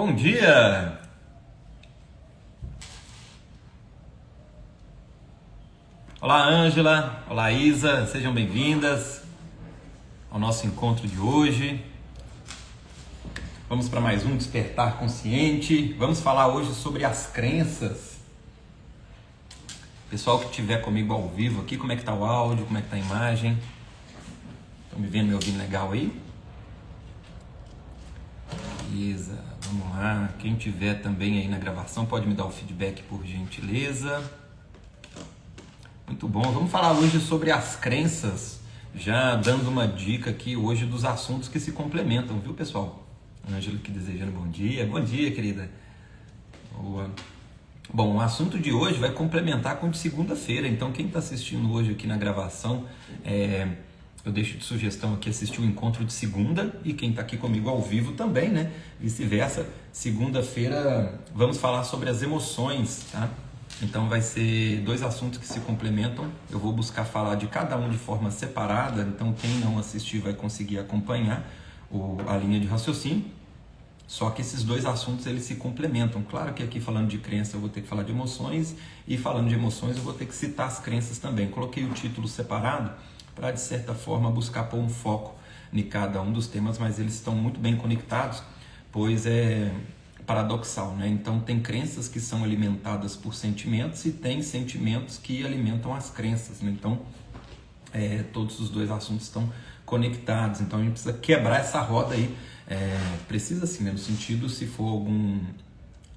Bom dia! Olá, Ângela, olá, Isa, sejam bem-vindas ao nosso encontro de hoje. Vamos para mais um Despertar Consciente. Vamos falar hoje sobre as crenças. Pessoal que estiver comigo ao vivo aqui, como é que está o áudio, como é que está a imagem? Estão me vendo, me ouvindo legal aí? Beleza, vamos lá. Quem tiver também aí na gravação pode me dar o feedback, por gentileza. Muito bom. Vamos falar hoje sobre as crenças, já dando uma dica aqui hoje dos assuntos que se complementam, viu, pessoal? Ângela aqui desejando bom dia. Bom dia, querida. Boa. Bom, o assunto de hoje vai complementar com o de segunda-feira, então quem está assistindo hoje aqui na gravação, eu deixo de sugestão aqui assistir o encontro de segunda, e quem está aqui comigo ao vivo também, né? Vice-versa. Segunda-feira vamos falar sobre as emoções, tá? Então vai ser dois assuntos que se complementam. Eu vou buscar falar de cada um de forma separada, então quem não assistir vai conseguir acompanhar a linha de raciocínio. Só que esses dois assuntos eles se complementam. Claro que aqui falando de crença eu vou ter que falar de emoções, e falando de emoções eu vou ter que citar as crenças também. Coloquei o título separado para, de certa forma, buscar pôr um foco em cada um dos temas, mas eles estão muito bem conectados, pois é paradoxal, né? Então tem crenças que são alimentadas por sentimentos e tem sentimentos que alimentam as crenças, né? Então todos os dois assuntos estão conectados, então a gente precisa quebrar essa roda aí, precisa sim, né? No sentido, se for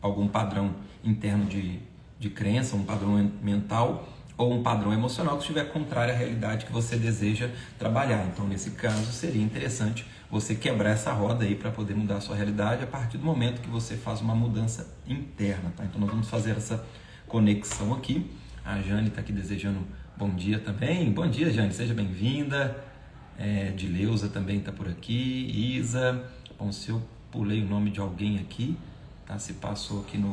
algum padrão interno de crença, um padrão mental ou um padrão emocional que estiver contrário à realidade que você deseja trabalhar. Então, nesse caso, seria interessante você quebrar essa roda aí para poder mudar a sua realidade a partir do momento que você faz uma mudança interna, tá? Então, nós vamos fazer essa conexão aqui. A Jane está aqui desejando bom dia também. Bom dia, Jane, seja bem-vinda. Dileuza também está por aqui. Isa. Bom, se eu pulei o nome de alguém aqui, tá? Se passou aqui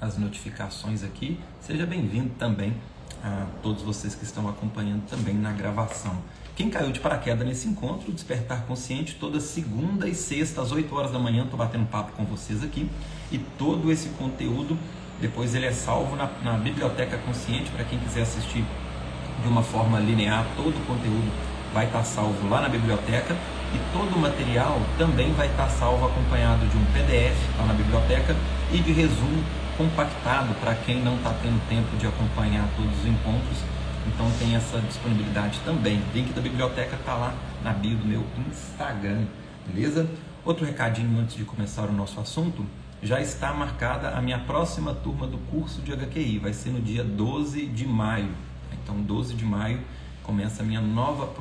as notificações aqui, seja bem-vindo também a todos vocês que estão acompanhando também na gravação. Quem caiu de paraquedas nesse encontro, Despertar Consciente, toda segunda e sexta às 8 horas da manhã, estou batendo papo com vocês aqui, e todo esse conteúdo, depois ele é salvo na Biblioteca Consciente, para quem quiser assistir de uma forma linear, todo o conteúdo vai estar salvo lá na biblioteca, e todo o material também vai estar salvo acompanhado de um PDF lá na biblioteca e de resumo compactado para quem não está tendo tempo de acompanhar todos os encontros. Então tem essa disponibilidade também. O link da biblioteca está lá na bio do meu Instagram, beleza? Outro recadinho antes de começar o nosso assunto: já está marcada a minha próxima turma do curso de HQI, vai ser no dia 12 de maio. Então 12 de maio começa a minha nova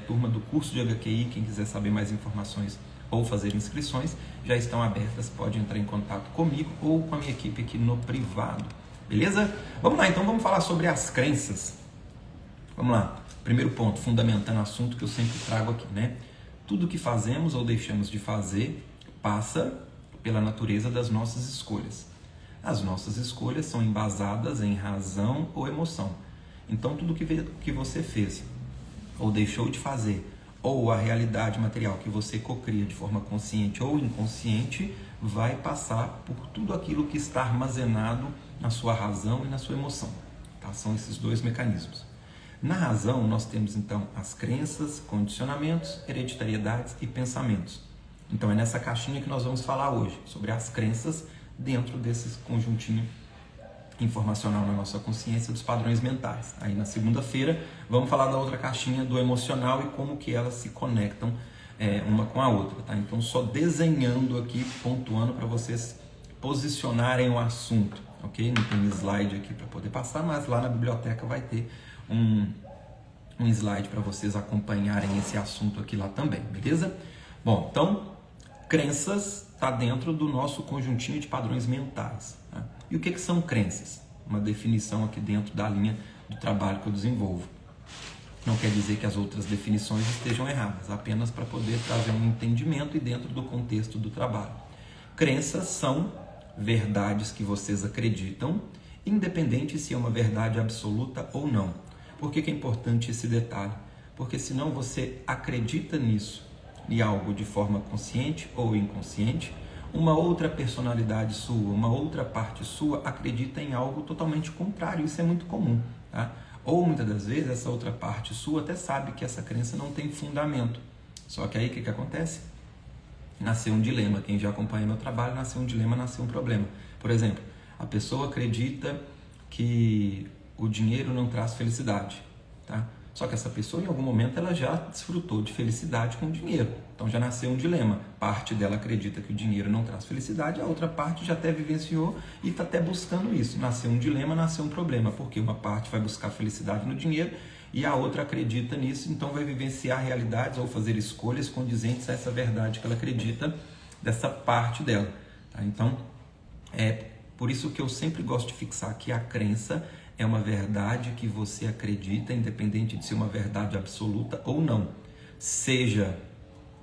turma do curso de HQI. Quem quiser saber mais informações ou fazer inscrições, já estão abertas, pode entrar em contato comigo ou com a minha equipe aqui no privado, beleza? Vamos lá, então vamos falar sobre as crenças. Vamos lá, primeiro ponto, fundamentando o assunto que eu sempre trago aqui, né? Tudo que fazemos ou deixamos de fazer passa pela natureza das nossas escolhas. As nossas escolhas são embasadas em razão ou emoção. Então tudo que você fez ou deixou de fazer, ou a realidade material que você cocria de forma consciente ou inconsciente, vai passar por tudo aquilo que está armazenado na sua razão e na sua emoção, tá? São esses dois mecanismos. Na razão, nós temos então as crenças, condicionamentos, hereditariedades e pensamentos. Então é nessa caixinha que nós vamos falar hoje, sobre as crenças dentro desse conjuntinho informacional na nossa consciência dos padrões mentais. Aí na segunda-feira vamos falar da outra caixinha do emocional e como que elas se conectam uma com a outra, tá? Então só desenhando aqui, pontuando para vocês posicionarem o assunto, ok? Não tem slide aqui para poder passar, mas lá na biblioteca vai ter um slide para vocês acompanharem esse assunto aqui lá também, beleza? Bom, então crenças está dentro do nosso conjuntinho de padrões mentais, tá? E o que são crenças? Uma definição aqui dentro da linha do trabalho que eu desenvolvo. Não quer dizer que as outras definições estejam erradas, apenas para poder trazer um entendimento e dentro do contexto do trabalho. Crenças são verdades que vocês acreditam, independente se é uma verdade absoluta ou não. Por que é importante esse detalhe? Porque senão você acredita nisso, em algo de forma consciente ou inconsciente, uma outra personalidade sua, uma outra parte sua acredita em algo totalmente contrário. Isso é muito comum, tá? Ou muitas das vezes essa outra parte sua até sabe que essa crença não tem fundamento. Só que aí o que acontece? Nasceu um dilema. Quem já acompanha meu trabalho, nasceu um dilema, nasceu um problema. Por exemplo, a pessoa acredita que o dinheiro não traz felicidade, tá? Só que essa pessoa, em algum momento, ela já desfrutou de felicidade com o dinheiro. Então já nasceu um dilema. Parte dela acredita que o dinheiro não traz felicidade, a outra parte já até vivenciou e está até buscando isso. Nasceu um dilema, nasceu um problema, porque uma parte vai buscar felicidade no dinheiro e a outra acredita nisso, então vai vivenciar realidades ou fazer escolhas condizentes a essa verdade que ela acredita dessa parte dela, tá? Então, é por isso que eu sempre gosto de fixar que a crença é uma verdade que você acredita, independente de ser uma verdade absoluta ou não, seja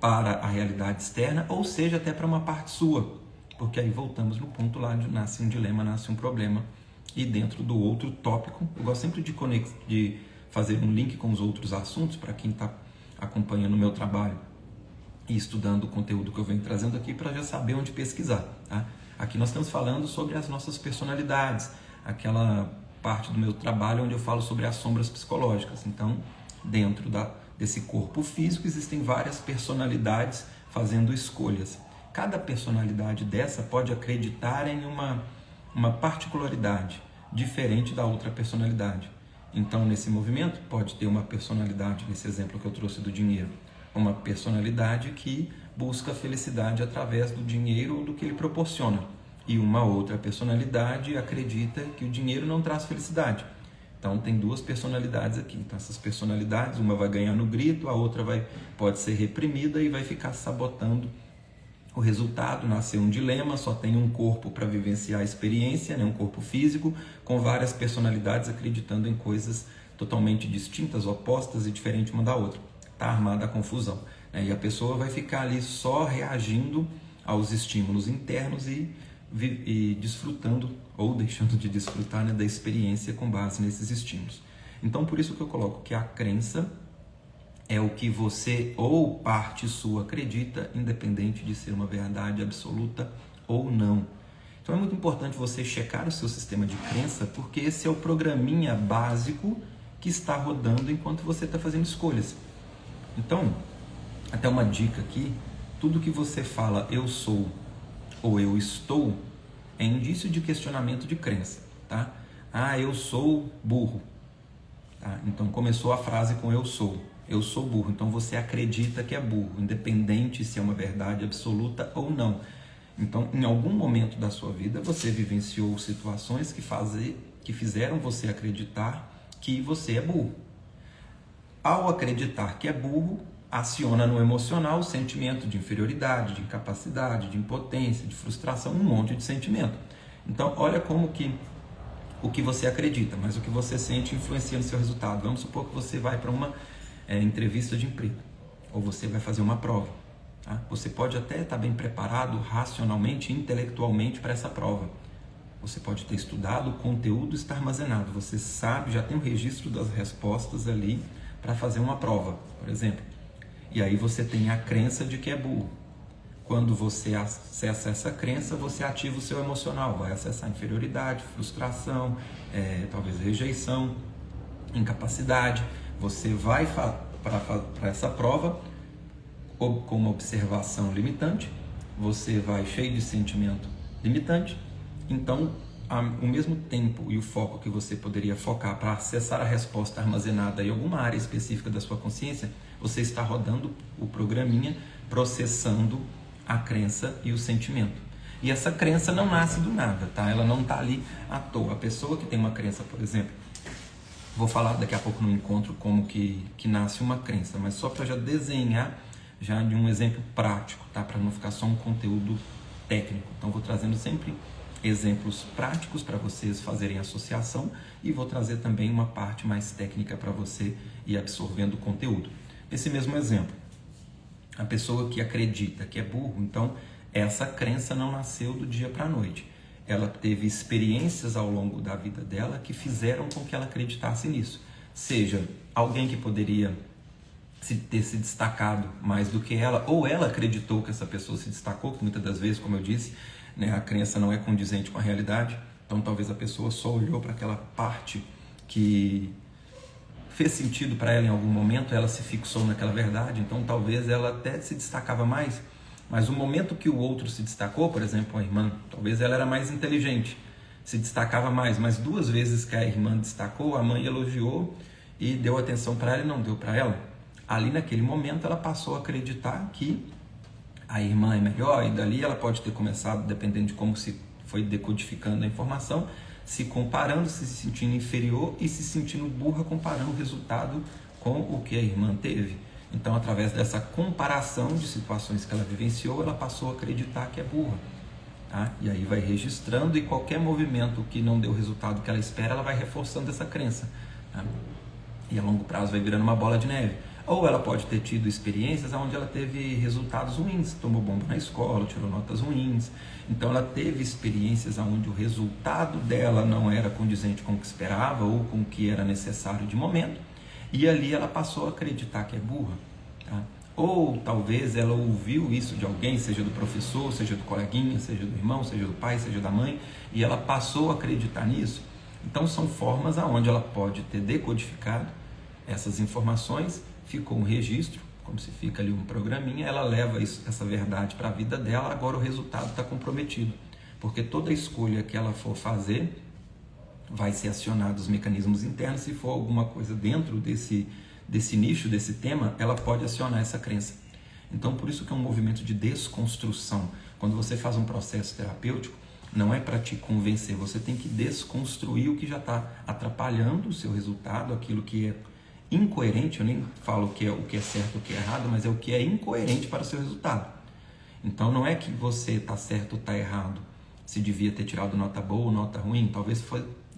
para a realidade externa ou seja até para uma parte sua, porque aí voltamos no ponto lá de nasce um dilema, nasce um problema. E dentro do outro tópico, eu gosto sempre de fazer um link com os outros assuntos para quem está acompanhando o meu trabalho e estudando o conteúdo que eu venho trazendo aqui para já saber onde pesquisar, tá? Aqui nós estamos falando sobre as nossas personalidades, aquela parte do meu trabalho onde eu falo sobre as sombras psicológicas. Então, dentro desse corpo físico existem várias personalidades fazendo escolhas. Cada personalidade dessa pode acreditar em uma particularidade diferente da outra personalidade. Então, nesse movimento, pode ter uma personalidade, nesse exemplo que eu trouxe do dinheiro, uma personalidade que busca a felicidade através do dinheiro ou do que ele proporciona. E uma outra personalidade acredita que o dinheiro não traz felicidade. Então, tem duas personalidades aqui. Então, essas personalidades, uma vai ganhar no grito, a outra pode ser reprimida e vai ficar sabotando o resultado. Nasceu um dilema, só tem um corpo para vivenciar a experiência, né? Um corpo físico, com várias personalidades acreditando em coisas totalmente distintas, opostas e diferentes uma da outra. Está armada a confusão, né? E a pessoa vai ficar ali só reagindo aos estímulos internos e desfrutando ou deixando de desfrutar, né, da experiência com base nesses estímulos. Então, por isso que eu coloco que a crença é o que você ou parte sua acredita, independente de ser uma verdade absoluta ou não. Então é muito importante você checar o seu sistema de crença, porque esse é o programinha básico que está rodando enquanto você está fazendo escolhas. Então, até uma dica aqui, tudo que você fala eu sou ou eu estou é indício de questionamento de crença, tá? Ah, eu sou burro. Tá? Então começou a frase com eu sou burro, então você acredita que é burro, independente se é uma verdade absoluta ou não. Então, em algum momento da sua vida, você vivenciou situações que fizeram você acreditar que você é burro. Ao acreditar que é burro, aciona no emocional o sentimento de inferioridade, de incapacidade, de impotência, de frustração, um monte de sentimento. Então, olha como que o que você acredita, mas o que você sente influencia no seu resultado. Vamos supor que você vai para uma entrevista de emprego, ou você vai fazer uma prova. Tá? Você pode até estar bem preparado racionalmente, intelectualmente para essa prova. Você pode ter estudado, o conteúdo está armazenado. Você sabe, já tem um registro das respostas ali para fazer uma prova, por exemplo. E aí você tem a crença de que é burro. Quando você acessa essa crença, você ativa o seu emocional. Vai acessar inferioridade, frustração, talvez rejeição, incapacidade. Você vai para essa prova com uma observação limitante, você vai cheio de sentimento limitante, então o mesmo tempo e o foco que você poderia focar para acessar a resposta armazenada em alguma área específica da sua consciência, você está rodando o programinha, processando a crença e o sentimento. E essa crença não nasce do nada, tá? Ela não está ali à toa. A pessoa que tem uma crença, por exemplo, vou falar daqui a pouco no encontro como que nasce uma crença, mas só para já desenhar já de um exemplo prático, tá? Para não ficar só um conteúdo técnico. Então vou trazendo sempre exemplos práticos para vocês fazerem associação e vou trazer também uma parte mais técnica para você ir absorvendo o conteúdo. Esse mesmo exemplo, a pessoa que acredita que é burro, então essa crença não nasceu do dia para a noite. Ela teve experiências ao longo da vida dela que fizeram com que ela acreditasse nisso. Seja alguém que poderia ter se destacado mais do que ela, ou ela acreditou que essa pessoa se destacou, que muitas das vezes, como eu disse, né, a crença não é condizente com a realidade. Então talvez a pessoa só olhou para aquela parte que fez sentido para ela em algum momento, ela se fixou naquela verdade, então talvez ela até se destacava mais, mas o momento que o outro se destacou, por exemplo, a irmã, talvez ela era mais inteligente, se destacava mais, mas 2 vezes que a irmã destacou, a mãe elogiou e deu atenção para ela e não deu para ela. Ali naquele momento ela passou a acreditar que a irmã é melhor, e dali ela pode ter começado, dependendo de como se foi decodificando a informação, se comparando, se sentindo inferior e se sentindo burra, comparando o resultado com o que a irmã teve. Então, através dessa comparação de situações que ela vivenciou, ela passou a acreditar que é burra. Tá? E aí vai registrando, e qualquer movimento que não deu o resultado que ela espera, ela vai reforçando essa crença. Tá? E a longo prazo vai virando uma bola de neve. Ou ela pode ter tido experiências onde ela teve resultados ruins, tomou bomba na escola, tirou notas ruins. Então ela teve experiências onde o resultado dela não era condizente com o que esperava ou com o que era necessário de momento. E ali ela passou a acreditar que é burra. Tá? Ou talvez ela ouviu isso de alguém, seja do professor, seja do coleguinha, seja do irmão, seja do pai, seja da mãe, e ela passou a acreditar nisso. Então são formas onde ela pode ter decodificado essas informações, ficou um registro, como se fica ali um programinha, ela leva essa verdade para a vida dela, agora o resultado está comprometido, porque toda escolha que ela for fazer, vai ser acionado os mecanismos internos, se for alguma coisa dentro desse nicho, desse tema, ela pode acionar essa crença. Então, por isso que é um movimento de desconstrução. Quando você faz um processo terapêutico, não é para te convencer, você tem que desconstruir o que já está atrapalhando o seu resultado, aquilo que é incoerente. Eu nem falo o que é certo, o que é errado, mas é o que é incoerente para o seu resultado. Então não é que você está certo ou está errado, se devia ter tirado nota boa ou nota ruim, talvez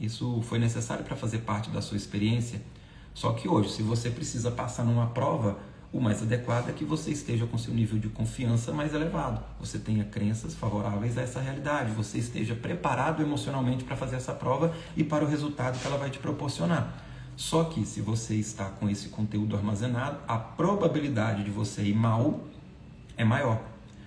isso foi necessário para fazer parte da sua experiência. Só que hoje, se você precisa passar numa prova, o mais adequado é que você esteja com seu nível de confiança mais elevado, você tenha crenças favoráveis a essa realidade, você esteja preparado emocionalmente para fazer essa prova e para o resultado que ela vai te proporcionar. Só que se você está com esse conteúdo armazenado, a probabilidade de você ir mal é maior.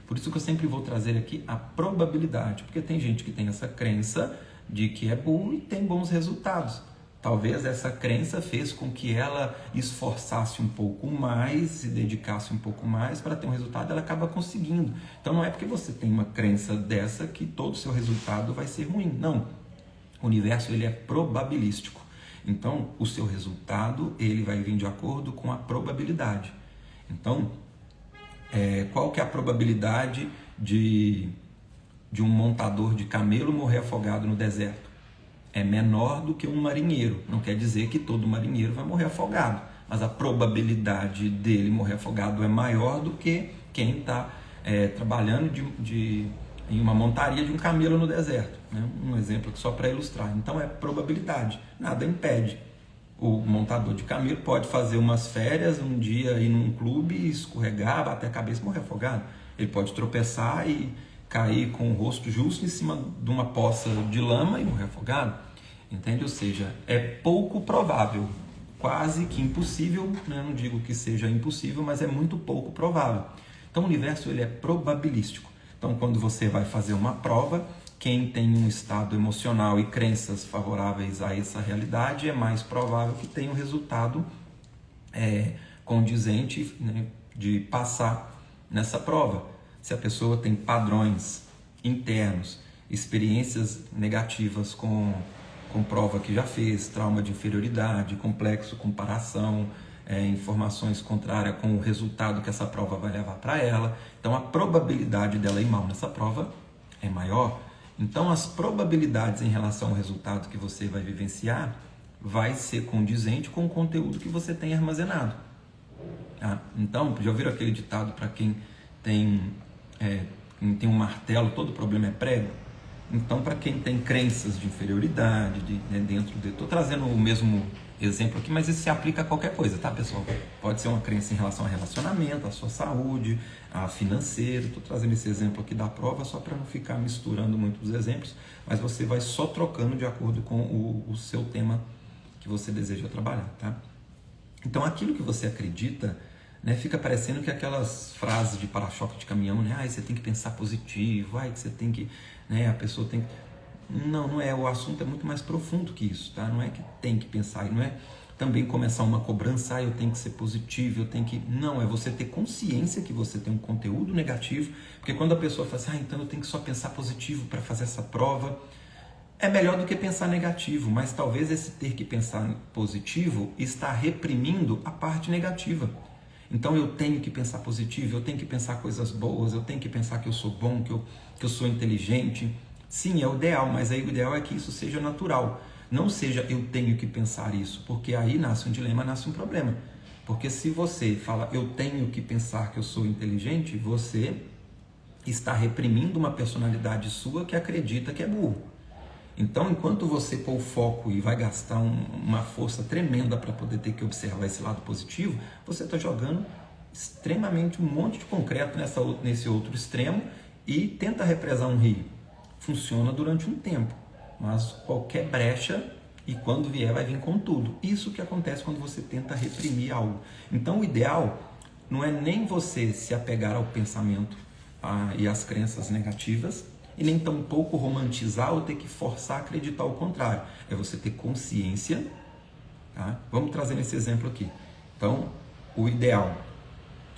Por isso que eu sempre vou trazer aqui a probabilidade, porque tem gente que tem essa crença de que é burro e tem bons resultados. Talvez essa crença fez com que ela esforçasse um pouco mais, se dedicasse um pouco mais para ter um resultado, ela acaba conseguindo. Então não é porque você tem uma crença dessa que todo o seu resultado vai ser ruim. Não. O universo ele é probabilístico. Então o seu resultado ele vai vir de acordo com a probabilidade. Então, qual que é a probabilidade de um montador de camelo morrer afogado no deserto? É menor do que um marinheiro. Não quer dizer que todo marinheiro vai morrer afogado, mas a probabilidade dele morrer afogado é maior do que quem está trabalhando em uma montaria de um camelo no deserto, né? Um exemplo só para ilustrar. Então é probabilidade, nada impede. O montador de camelo pode fazer umas férias, um dia ir num clube, escorregar, bater a cabeça e morrer afogado. Ele pode tropeçar e cair com o rosto justo em cima de uma poça de lama e morrer afogado, entende? Ou seja, é pouco provável, quase que impossível, né? Não digo que seja impossível, mas é muito pouco provável. Então o universo ele é probabilístico. Então quando você vai fazer uma prova, quem tem um estado emocional e crenças favoráveis a essa realidade, é mais provável que tenha um resultado condizente, né, de passar nessa prova. Se a pessoa tem padrões internos, experiências negativas com prova que já fez, trauma de inferioridade, complexo, comparação, informações contrárias com o resultado que essa prova vai levar para ela, então a probabilidade dela ir mal nessa prova é maior. Então as probabilidades em relação ao resultado que você vai vivenciar vai ser condizente com o conteúdo que você tem armazenado. Então, já ouviram aquele ditado para quem tem um martelo, todo problema é prego? Então, para quem tem crenças de inferioridade, estou trazendo o mesmo exemplo aqui, mas isso se aplica a qualquer coisa, tá, pessoal? Pode ser uma crença em relação a relacionamento, a sua saúde, a financeiro. Estou trazendo esse exemplo aqui da prova só para não ficar misturando muitos exemplos, mas você vai só trocando de acordo com o seu tema que você deseja trabalhar, tá? Então, aquilo que você acredita né? Fica parecendo que aquelas frases de para-choque de caminhão, né? Você tem que pensar positivo, que você tem que, né? A pessoa tem que... Não, não é. O assunto é muito mais profundo que isso, tá? Não é que tem que pensar, e não é também começar uma cobrança, eu tenho que ser positivo, eu tenho que... Não, é você ter consciência que você tem um conteúdo negativo, porque quando a pessoa fala assim, então eu tenho que só pensar positivo para fazer essa prova, é melhor do que pensar negativo, mas talvez esse ter que pensar positivo está reprimindo a parte negativa. Então eu tenho que pensar positivo, eu tenho que pensar coisas boas, eu tenho que pensar que eu sou bom, que eu sou inteligente. Sim, é o ideal, mas aí o ideal é que isso seja natural. Não seja eu tenho que pensar isso, porque aí nasce um dilema, nasce um problema. Porque se você fala eu tenho que pensar que eu sou inteligente, você está reprimindo uma personalidade sua que acredita que é burro. Então, enquanto você pôr o foco e vai gastar uma força tremenda para poder ter que observar esse lado positivo, você está jogando extremamente um monte de concreto nesse outro extremo e tenta represar um rio. Funciona durante um tempo, mas qualquer brecha, e quando vier, vai vir com tudo. Isso que acontece quando você tenta reprimir algo. Então, o ideal não é nem você se apegar ao pensamento e às crenças negativas, e nem tampouco romantizar ou ter que forçar a acreditar o contrário. É você ter consciência. Tá? Vamos trazer esse exemplo aqui. Então, o ideal,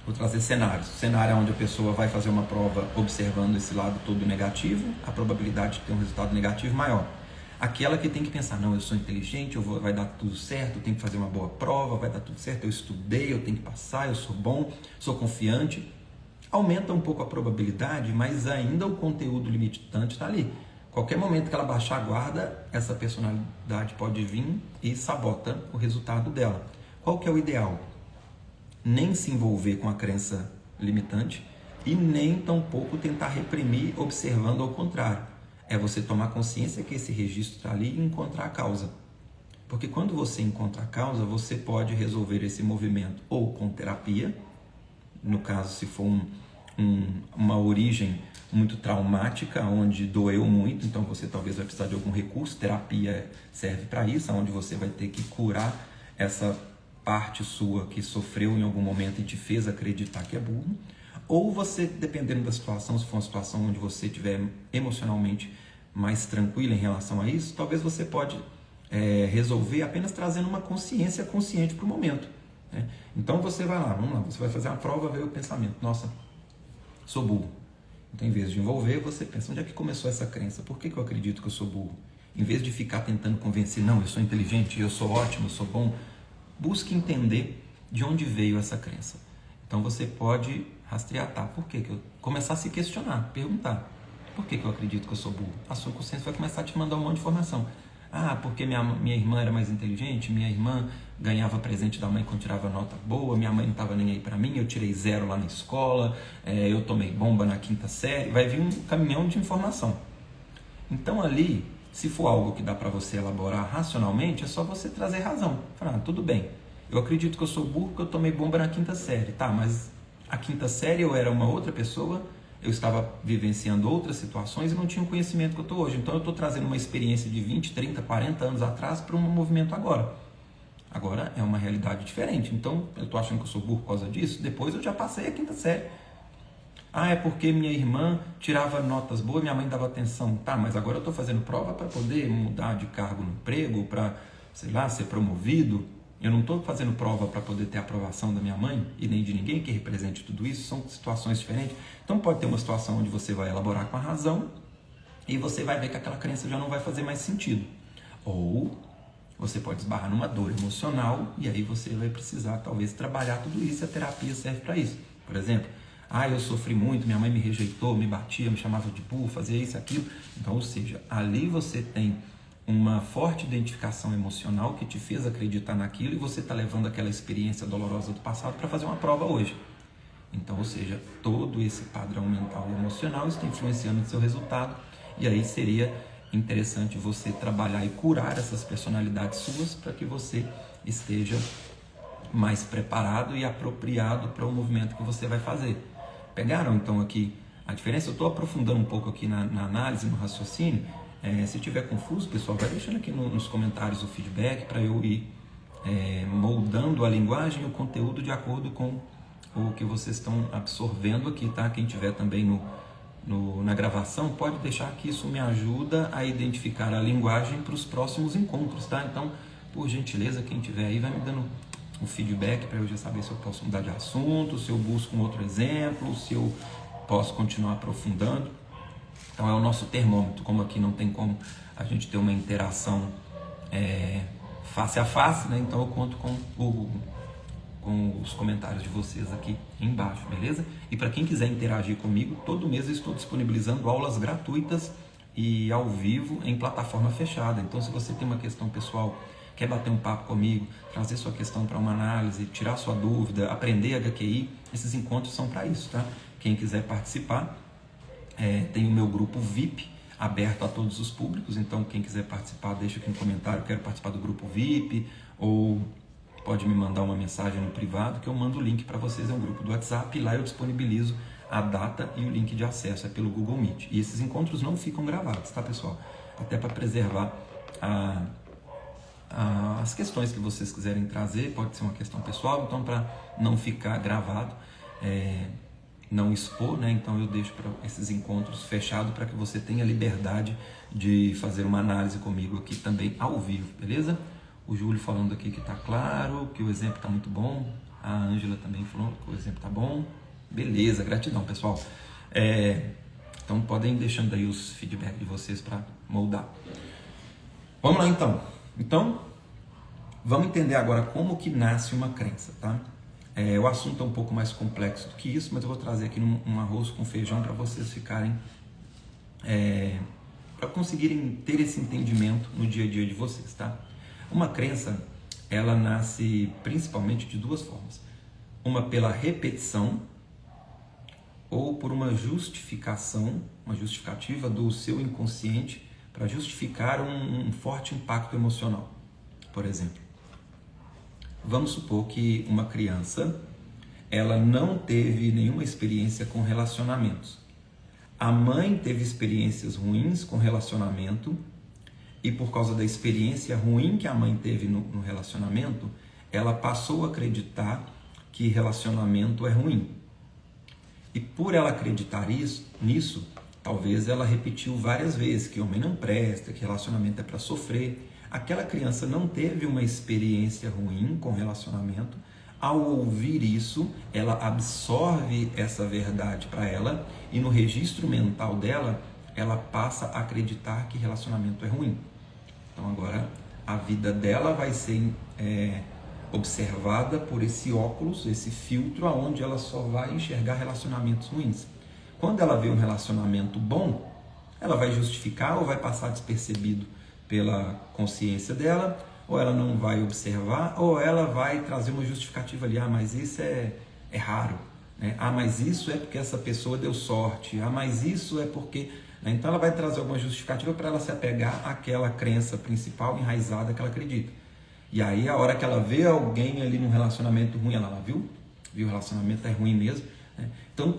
vou trazer cenários. Cenário onde a pessoa vai fazer uma prova observando esse lado todo negativo, a probabilidade de ter um resultado negativo maior. Aquela que tem que pensar, não, eu sou inteligente, vai dar tudo certo, eu tenho que fazer uma boa prova, vai dar tudo certo, eu estudei, eu tenho que passar, eu sou bom, sou confiante. Aumenta um pouco a probabilidade, mas ainda o conteúdo limitante está ali. Qualquer momento que ela baixar a guarda, essa personalidade pode vir e sabota o resultado dela. Qual que é o ideal? Nem se envolver com a crença limitante e nem tampouco tentar reprimir observando ao contrário. É você tomar consciência que esse registro está ali e encontrar a causa. Porque quando você encontra a causa, você pode resolver esse movimento ou com terapia, no caso se for uma origem muito traumática, onde doeu muito, então você talvez vai precisar de algum recurso, terapia serve para isso, onde você vai ter que curar essa parte sua que sofreu em algum momento e te fez acreditar que é burro, ou você, dependendo da situação, se for uma situação onde você estiver emocionalmente mais tranquilo em relação a isso, talvez você pode resolver apenas trazendo uma consciência consciente para o momento. Né? Então você vai lá, vamos lá, você vai fazer uma prova, veio o pensamento, nossa, sou burro. Então, em vez de envolver, você pensa, onde é que começou essa crença? Por que eu acredito que eu sou burro? Em vez de ficar tentando convencer, não, eu sou inteligente, eu sou ótimo, eu sou bom, busque entender de onde veio essa crença. Então, você pode rastrear, tá? Por que eu... Começar a se questionar, perguntar, por que eu acredito que eu sou burro? A sua consciência vai começar a te mandar um monte de informação. Ah, porque minha irmã era mais inteligente, minha irmã ganhava presente da mãe quando tirava nota boa, minha mãe não estava nem aí para mim, eu tirei 0 lá na escola, eu tomei bomba na 5ª série, vai vir um caminhão de informação. Então ali, se for algo que dá para você elaborar racionalmente, é só você trazer razão. Falar, tudo bem, eu acredito que eu sou burro porque eu tomei bomba na 5ª série, tá, mas a 5ª série eu era uma outra pessoa, eu estava vivenciando outras situações e não tinha o conhecimento que eu estou hoje. Então eu estou trazendo uma experiência de 20, 30, 40 anos atrás para um movimento agora. Agora é uma realidade diferente. Então eu estou achando que eu sou burro por causa disso? Depois eu já passei a 5ª série. Ah, é porque minha irmã tirava notas boas, minha mãe dava atenção. Tá, mas agora eu estou fazendo prova para poder mudar de cargo no emprego, para, sei lá, ser promovido. Eu não estou fazendo prova para poder ter a aprovação da minha mãe e nem de ninguém que represente tudo isso, são situações diferentes. Então pode ter uma situação onde você vai elaborar com a razão e você vai ver que aquela crença já não vai fazer mais sentido. Ou você pode esbarrar numa dor emocional e aí você vai precisar talvez trabalhar tudo isso, e a terapia serve para isso. Por exemplo, eu sofri muito, minha mãe me rejeitou, me batia, me chamava de burro, fazia isso, aquilo. Então, ou seja, ali você tem uma forte identificação emocional que te fez acreditar naquilo e você está levando aquela experiência dolorosa do passado para fazer uma prova hoje. Então, ou seja, todo esse padrão mental e emocional está influenciando o seu resultado e aí seria interessante você trabalhar e curar essas personalidades suas para que você esteja mais preparado e apropriado para o movimento que você vai fazer. Pegaram então aqui a diferença? Eu estou aprofundando um pouco aqui na análise, no raciocínio. Se estiver confuso, pessoal, vai deixando aqui nos comentários o feedback para eu ir moldando a linguagem e o conteúdo de acordo com o que vocês estão absorvendo aqui, tá? Quem tiver também na gravação, pode deixar que isso me ajuda a identificar a linguagem para os próximos encontros, tá? Então, por gentileza, quem tiver aí vai me dando um feedback para eu já saber se eu posso mudar de assunto, se eu busco um outro exemplo, se eu posso continuar aprofundando. Então é o nosso termômetro, como aqui não tem como a gente ter uma interação face a face, né? Então eu conto com os comentários de vocês aqui embaixo, beleza? E para quem quiser interagir comigo, todo mês eu estou disponibilizando aulas gratuitas e ao vivo em plataforma fechada. Então se você tem uma questão pessoal, quer bater um papo comigo, trazer sua questão para uma análise, tirar sua dúvida, aprender HQI, esses encontros são para isso, tá? Quem quiser participar, tem o meu grupo VIP aberto a todos os públicos, então quem quiser participar, deixa aqui no comentário, quero participar do grupo VIP, ou pode me mandar uma mensagem no privado que eu mando o link para vocês, é um grupo do WhatsApp, e lá eu disponibilizo a data e o link de acesso, é pelo Google Meet. E esses encontros não ficam gravados, tá, pessoal? Até para preservar as questões que vocês quiserem trazer, pode ser uma questão pessoal, então para não ficar gravado, não expor, né? Então eu deixo para esses encontros fechados para que você tenha liberdade de fazer uma análise comigo aqui também ao vivo, beleza? O Júlio falando aqui que está claro, que o exemplo está muito bom, a Ângela também falou que o exemplo está bom, beleza, gratidão pessoal. Então podem ir deixando aí os feedbacks de vocês para moldar. Vamos lá então, vamos entender agora como que nasce uma crença, tá? O assunto é um pouco mais complexo do que isso, mas eu vou trazer aqui um arroz com feijão para vocês ficarem, para conseguirem ter esse entendimento no dia a dia de vocês, tá? Uma crença, ela nasce principalmente de duas formas. Uma pela repetição ou por uma justificativa do seu inconsciente para justificar um forte impacto emocional. Por exemplo, vamos supor que uma criança, ela não teve nenhuma experiência com relacionamentos. A mãe teve experiências ruins com relacionamento e por causa da experiência ruim que a mãe teve no relacionamento, ela passou a acreditar que relacionamento é ruim. E por ela acreditar nisso, talvez ela repetiu várias vezes que homem não presta, que relacionamento é para sofrer. Aquela criança não teve uma experiência ruim com relacionamento. Ao ouvir isso, ela absorve essa verdade para ela e no registro mental dela, ela passa a acreditar que relacionamento é ruim. Então agora a vida dela vai ser observada por esse óculos, esse filtro, aonde ela só vai enxergar relacionamentos ruins. Quando ela vê um relacionamento bom, ela vai justificar ou vai passar despercebido pela consciência dela, ou ela não vai observar, ou ela vai trazer uma justificativa ali, mas isso é raro, né? Mas isso é porque essa pessoa deu sorte, mas isso é porque... Então ela vai trazer alguma justificativa para ela se apegar àquela crença principal, enraizada que ela acredita. E aí a hora que ela vê alguém ali num relacionamento ruim, ela viu o relacionamento é ruim mesmo, né? Então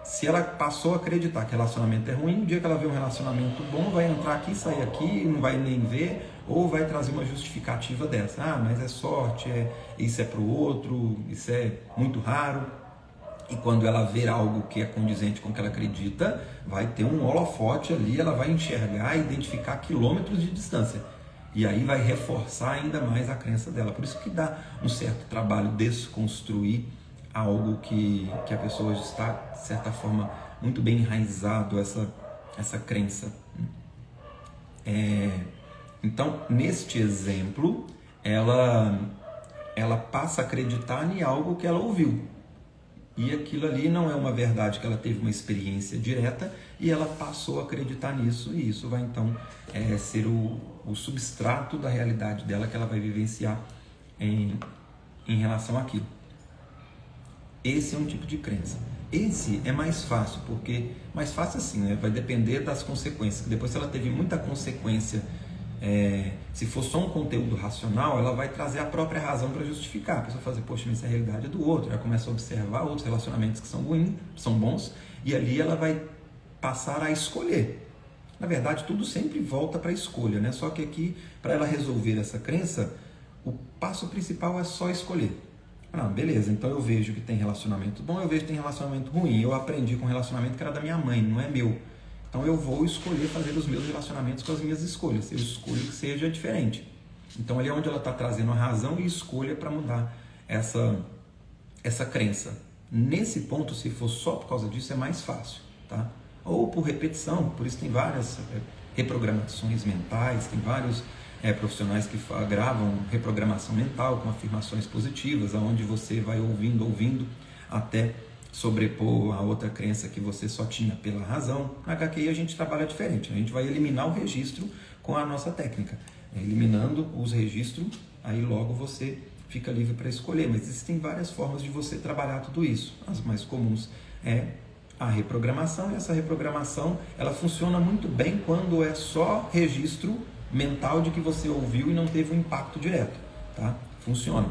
se ela passou a acreditar que relacionamento é ruim, no dia que ela vê um relacionamento bom, vai entrar aqui, sair aqui, não vai nem ver, ou vai trazer uma justificativa dessa. Mas é sorte, isso é para o outro, isso é muito raro. E quando ela ver algo que é condizente com o que ela acredita, vai ter um holofote ali, ela vai enxergar e identificar quilômetros de distância. E aí vai reforçar ainda mais a crença dela. Por isso que dá um certo trabalho desconstruir algo que a pessoa está, de certa forma, muito bem enraizado, essa crença. Então, neste exemplo, ela passa a acreditar em algo que ela ouviu. E aquilo ali não é uma verdade, que ela teve uma experiência direta e ela passou a acreditar nisso, e isso vai então ser o substrato da realidade dela que ela vai vivenciar em relação àquilo. Esse é um tipo de crença. Esse é mais fácil, porque mais fácil assim, né? Vai depender das consequências. Depois, se ela teve muita consequência, se for só um conteúdo racional, ela vai trazer a própria razão para justificar. A pessoa fazer, poxa, mas a realidade é do outro. Ela começa a observar outros relacionamentos que são ruins, são bons, e ali ela vai passar a escolher. Na verdade, tudo sempre volta para a escolha, né? Só que aqui, para ela resolver essa crença, o passo principal é só escolher. Ah, beleza, então eu vejo que tem relacionamento bom, eu vejo que tem relacionamento ruim. Eu aprendi com relacionamento que era da minha mãe, não é meu. Então eu vou escolher fazer os meus relacionamentos com as minhas escolhas. Eu escolho que seja diferente. Então ali é onde ela está trazendo a razão e escolha para mudar essa crença. Nesse ponto, se for só por causa disso, é mais fácil, tá? Ou por repetição, por isso tem várias reprogramações mentais, tem vários profissionais que gravam reprogramação mental com afirmações positivas, onde você vai ouvindo, até sobrepor a outra crença que você só tinha pela razão. Na HQI a gente trabalha diferente, a gente vai eliminar o registro com a nossa técnica. Eliminando os registros, aí logo você fica livre para escolher, mas existem várias formas de você trabalhar tudo isso. As mais comuns é a reprogramação, e essa reprogramação ela funciona muito bem quando é só registro mental de que você ouviu e não teve um impacto direto, tá? Funciona.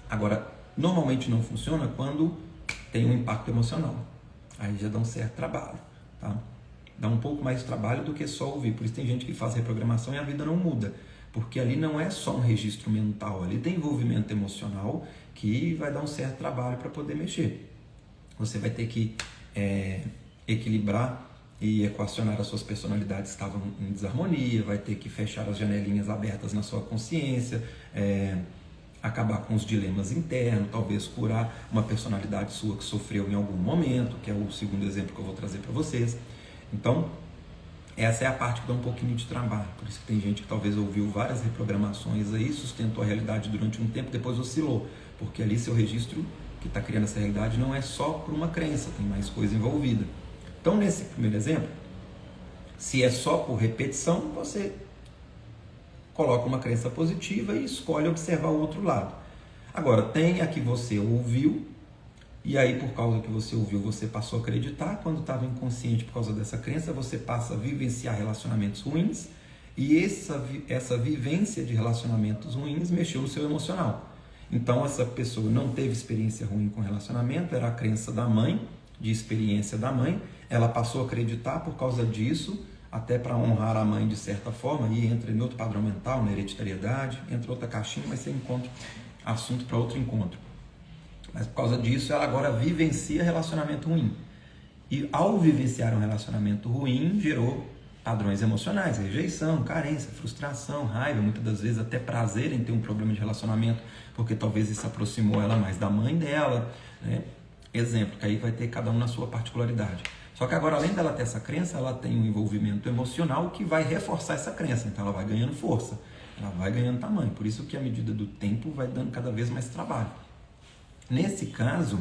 Agora, normalmente não funciona quando tem um impacto emocional. Aí já dá um certo trabalho, tá? Dá um pouco mais de trabalho do que só ouvir. Por isso tem gente que faz reprogramação e a vida não muda. Porque ali não é só um registro mental, ali tem envolvimento emocional que vai dar um certo trabalho para poder mexer. Você vai ter que equilibrar e equacionar as suas personalidades que estavam em desarmonia, vai ter que fechar as janelinhas abertas na sua consciência, acabar com os dilemas internos, talvez curar uma personalidade sua que sofreu em algum momento, que é o segundo exemplo que eu vou trazer para vocês. Então, essa é a parte que dá um pouquinho de trabalho. Por isso que tem gente que talvez ouviu várias reprogramações aí, sustentou a realidade durante um tempo, depois oscilou. Porque ali seu registro que está criando essa realidade não é só por uma crença, tem mais coisa envolvida. Então, nesse primeiro exemplo, se é só por repetição, você coloca uma crença positiva e escolhe observar o outro lado. Agora, tem a que você ouviu, e aí por causa que você ouviu, você passou a acreditar. Quando estava inconsciente por causa dessa crença, você passa a vivenciar relacionamentos ruins, e essa vivência de relacionamentos ruins mexeu no seu emocional. Então essa pessoa não teve experiência ruim com relacionamento, era a crença da mãe, de experiência da mãe, ela passou a acreditar por causa disso, até para honrar a mãe de certa forma, e entra em outro padrão mental, na hereditariedade, entra outra caixinha, mas você encontra assunto para outro encontro. Mas por causa disso, ela agora vivencia relacionamento ruim. E ao vivenciar um relacionamento ruim, gerou padrões emocionais, rejeição, carência, frustração, raiva, muitas das vezes até prazer em ter um problema de relacionamento, porque talvez isso aproximou ela mais da mãe dela, né? Exemplo, que aí vai ter cada um na sua particularidade. Só que agora, além dela ter essa crença, ela tem um envolvimento emocional que vai reforçar essa crença. Então ela vai ganhando força, ela vai ganhando tamanho. Por isso que à medida do tempo vai dando cada vez mais trabalho. Nesse caso,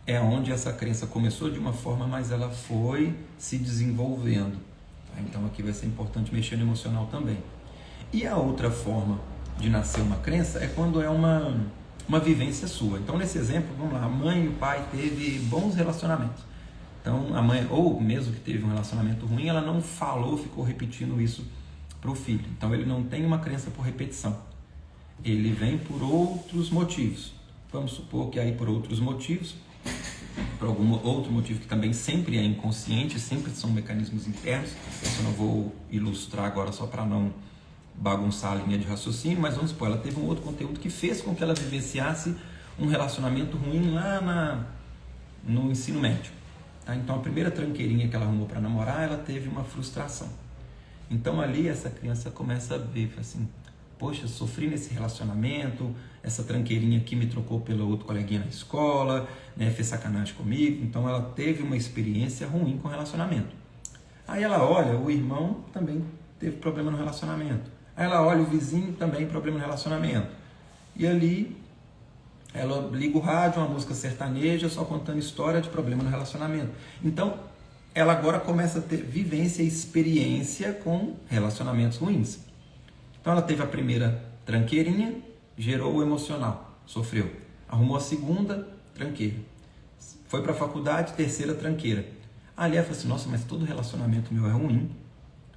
é onde essa crença começou de uma forma, mas ela foi se desenvolvendo. Então aqui vai ser importante mexer no emocional também. E a outra forma de nascer uma crença é quando é uma vivência sua. Então nesse exemplo, vamos lá, a mãe e o pai teve bons relacionamentos. Então a mãe, ou mesmo que teve um relacionamento ruim, ela não falou, ficou repetindo isso para o filho. Então ele não tem uma crença por repetição. Ele vem por outros motivos. Vamos supor que aí por outros motivos, por algum outro motivo que também sempre é inconsciente, sempre são mecanismos internos. Isso eu não vou ilustrar agora só para não bagunçar a linha de raciocínio, mas vamos supor, ela teve um outro conteúdo que fez com que ela vivenciasse um relacionamento ruim lá no ensino médio. Tá? Então a primeira tranqueirinha que ela arrumou para namorar, ela teve uma frustração. Então ali essa criança começa a ver, assim, poxa, sofri nesse relacionamento, essa tranqueirinha aqui me trocou pelo outro coleguinha na escola, né, fez sacanagem comigo. Então ela teve uma experiência ruim com relacionamento. Aí ela olha, o irmão também teve problema no relacionamento. Aí ela olha, o vizinho também problema no relacionamento. E ali ela liga o rádio, uma música sertaneja, só contando história de problema no relacionamento. Então ela agora começa a ter vivência e experiência com relacionamentos ruins. Então ela teve a primeira tranqueirinha, gerou o emocional, sofreu. Arrumou a segunda tranqueira. Foi para a faculdade, terceira tranqueira. Ali ela falou assim, nossa, mas todo relacionamento meu é ruim,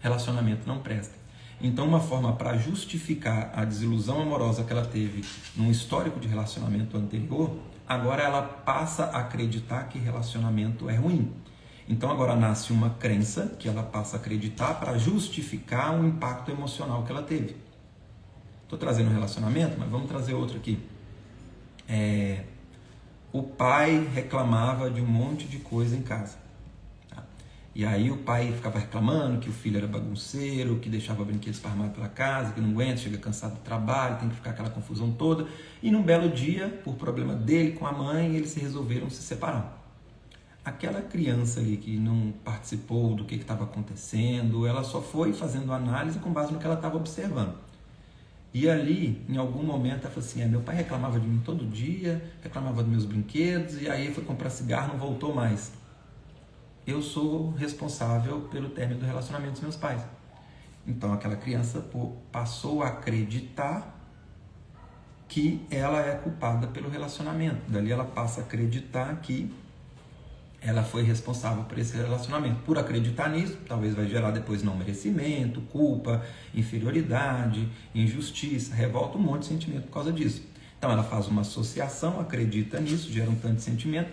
relacionamento não presta. Então uma forma para justificar a desilusão amorosa que ela teve num histórico de relacionamento anterior, agora ela passa a acreditar que relacionamento é ruim. Então agora nasce uma crença que ela passa a acreditar para justificar um impacto emocional que ela teve. Estou trazendo um relacionamento, mas vamos trazer outro aqui. o pai reclamava de um monte de coisa em casa. Tá? E aí o pai ficava reclamando que o filho era bagunceiro, que deixava brinquedos esparramados pela casa, que não aguenta, chega cansado do trabalho, tem que ficar aquela confusão toda. E num belo dia, por problema dele com a mãe, eles resolveram se separar. Aquela criança ali que não participou do que estava acontecendo, ela só foi fazendo análise com base no que ela estava observando. E ali, em algum momento, ela falou assim, meu pai reclamava de mim todo dia, reclamava dos meus brinquedos, e aí foi comprar cigarro, não voltou mais. Eu sou responsável pelo término do relacionamento dos meus pais. Então aquela criança passou a acreditar que ela é culpada pelo relacionamento. Dali ela passa a acreditar que ela foi responsável por esse relacionamento. Por acreditar nisso, talvez vai gerar depois não merecimento, culpa, inferioridade, injustiça, revolta, um monte de sentimento por causa disso. Então ela faz uma associação, acredita nisso, gera um tanto de sentimento.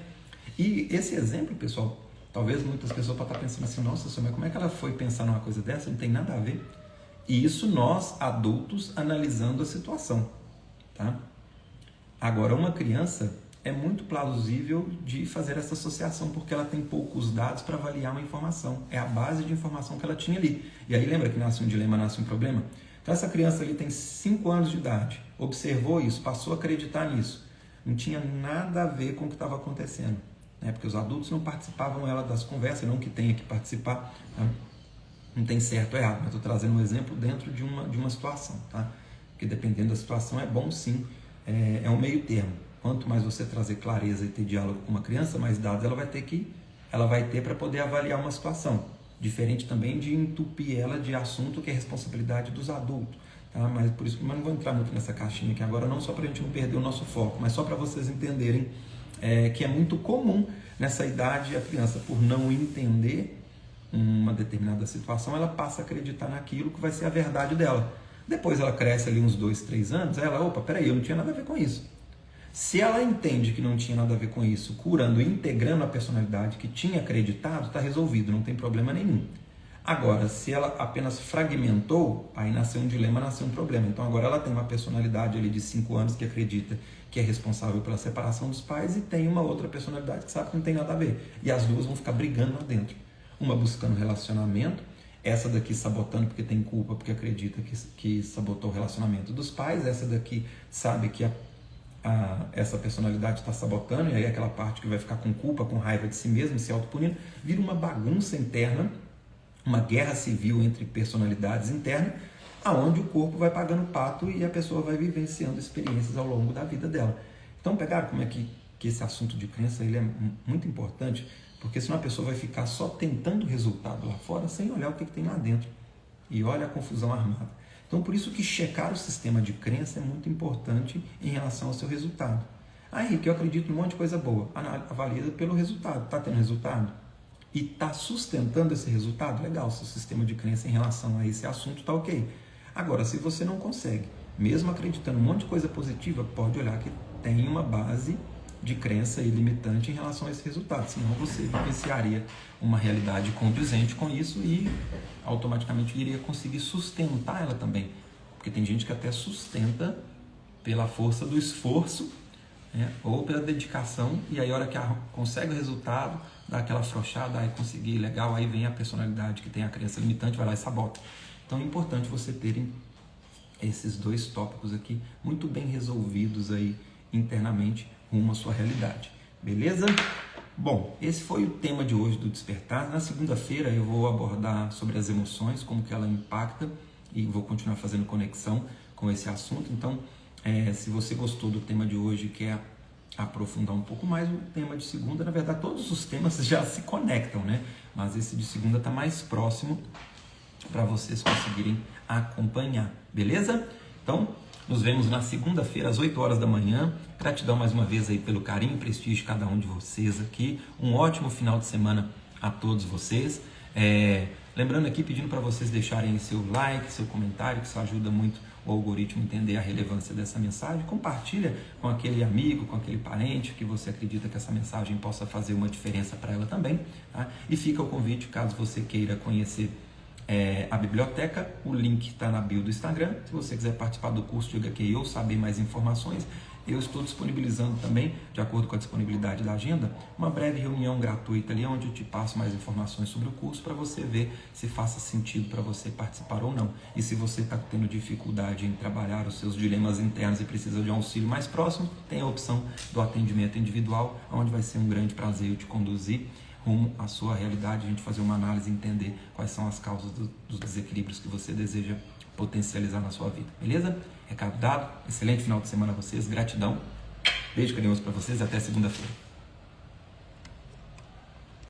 E esse exemplo, pessoal, talvez muitas pessoas podem estar pensando assim, nossa, mas como é que ela foi pensar numa coisa dessa? Não tem nada a ver. E isso nós, adultos, analisando a situação. Tá? Agora, uma criança é muito plausível de fazer essa associação, porque ela tem poucos dados para avaliar uma informação. É a base de informação que ela tinha ali. E aí lembra que nasce um dilema, nasce um problema? Então essa criança ali tem 5 anos de idade, observou isso, passou a acreditar nisso. Não tinha nada a ver com o que estava acontecendo, né? Porque os adultos não participavam das conversas, não que tenha que participar. Tá? Não tem certo ou errado, mas estou trazendo um exemplo dentro de uma situação. Tá? Porque dependendo da situação é bom sim, é um meio termo. Quanto mais você trazer clareza e ter diálogo com uma criança, mais dados ela vai ter para poder avaliar uma situação. Diferente também de entupir ela de assunto que é responsabilidade dos adultos. Tá? Mas por isso, mas não vou entrar muito nessa caixinha aqui agora, não só para a gente não perder o nosso foco, mas só para vocês entenderem que é muito comum nessa idade a criança, por não entender uma determinada situação, ela passa a acreditar naquilo que vai ser a verdade dela. Depois ela cresce ali uns 2, 3 anos, peraí, eu não tinha nada a ver com isso. Se ela entende que não tinha nada a ver com isso, curando e integrando a personalidade que tinha acreditado, está resolvido, não tem problema nenhum. Agora, se ela apenas fragmentou, aí nasceu um dilema, nasceu um problema. Então agora ela tem uma personalidade ali de 5 anos que acredita que é responsável pela separação dos pais e tem uma outra personalidade que sabe que não tem nada a ver. E as duas vão ficar brigando lá dentro. Uma buscando relacionamento, essa daqui sabotando porque tem culpa, porque acredita que sabotou o relacionamento dos pais, essa daqui sabe que essa personalidade está sabotando, e aí aquela parte que vai ficar com culpa, com raiva de si mesmo, se autopunindo, vira uma bagunça interna, uma guerra civil entre personalidades internas, aonde o corpo vai pagando pato e a pessoa vai vivenciando experiências ao longo da vida dela. Então pegaram como é que esse assunto de crença ele é muito importante, porque senão a pessoa vai ficar só tentando resultado lá fora, sem olhar o que tem lá dentro, e olha a confusão armada. Então, por isso que checar o sistema de crença é muito importante em relação ao seu resultado. Henrique, eu acredito em um monte de coisa boa. Avalia pelo resultado. Está tendo resultado? E está sustentando esse resultado? Legal, seu sistema de crença em relação a esse assunto está ok. Agora, se você não consegue, mesmo acreditando em um monte de coisa positiva, pode olhar que tem uma base de crença ilimitante em relação a esse resultado. Senão você vivenciaria uma realidade condizente com isso e automaticamente iria conseguir sustentar ela também. Porque tem gente que até sustenta pela força do esforço, né, ou pela dedicação, e aí a hora que consegue o resultado, dá aquela afrouxada, aí consegui, legal, aí vem a personalidade que tem a crença limitante, vai lá e sabota. Então é importante você terem esses 2 tópicos aqui muito bem resolvidos aí internamente rumo à sua realidade. Beleza? Bom, esse foi o tema de hoje do Despertar. Na segunda-feira eu vou abordar sobre as emoções, como que ela impacta, e vou continuar fazendo conexão com esse assunto. Então, se você gostou do tema de hoje e quer aprofundar um pouco mais, o tema de segunda, na verdade todos os temas já se conectam, né? Mas esse de segunda está mais próximo para vocês conseguirem acompanhar, beleza? Então, nos vemos na segunda-feira, às 8 horas da manhã. Gratidão mais uma vez aí pelo carinho e prestígio de cada um de vocês aqui. Um ótimo final de semana a todos vocês. Lembrando aqui, pedindo para vocês deixarem seu like, seu comentário, que isso ajuda muito o algoritmo a entender a relevância dessa mensagem. Compartilha com aquele amigo, com aquele parente que você acredita que essa mensagem possa fazer uma diferença para ela também. Tá? E fica o convite, caso você queira conhecer a biblioteca, o link está na bio do Instagram. Se você quiser participar do curso de HQI ou saber mais informações, eu estou disponibilizando também, de acordo com a disponibilidade da agenda, uma breve reunião gratuita ali, onde eu te passo mais informações sobre o curso para você ver se faça sentido para você participar ou não. E se você está tendo dificuldade em trabalhar os seus dilemas internos e precisa de um auxílio mais próximo, tem a opção do atendimento individual, onde vai ser um grande prazer eu te conduzir rumo à sua realidade, a gente fazer uma análise e entender quais são as causas dos desequilíbrios que você deseja potencializar na sua vida, beleza? Recado dado, excelente final de semana a vocês, gratidão, beijo carinhoso para vocês e até segunda-feira.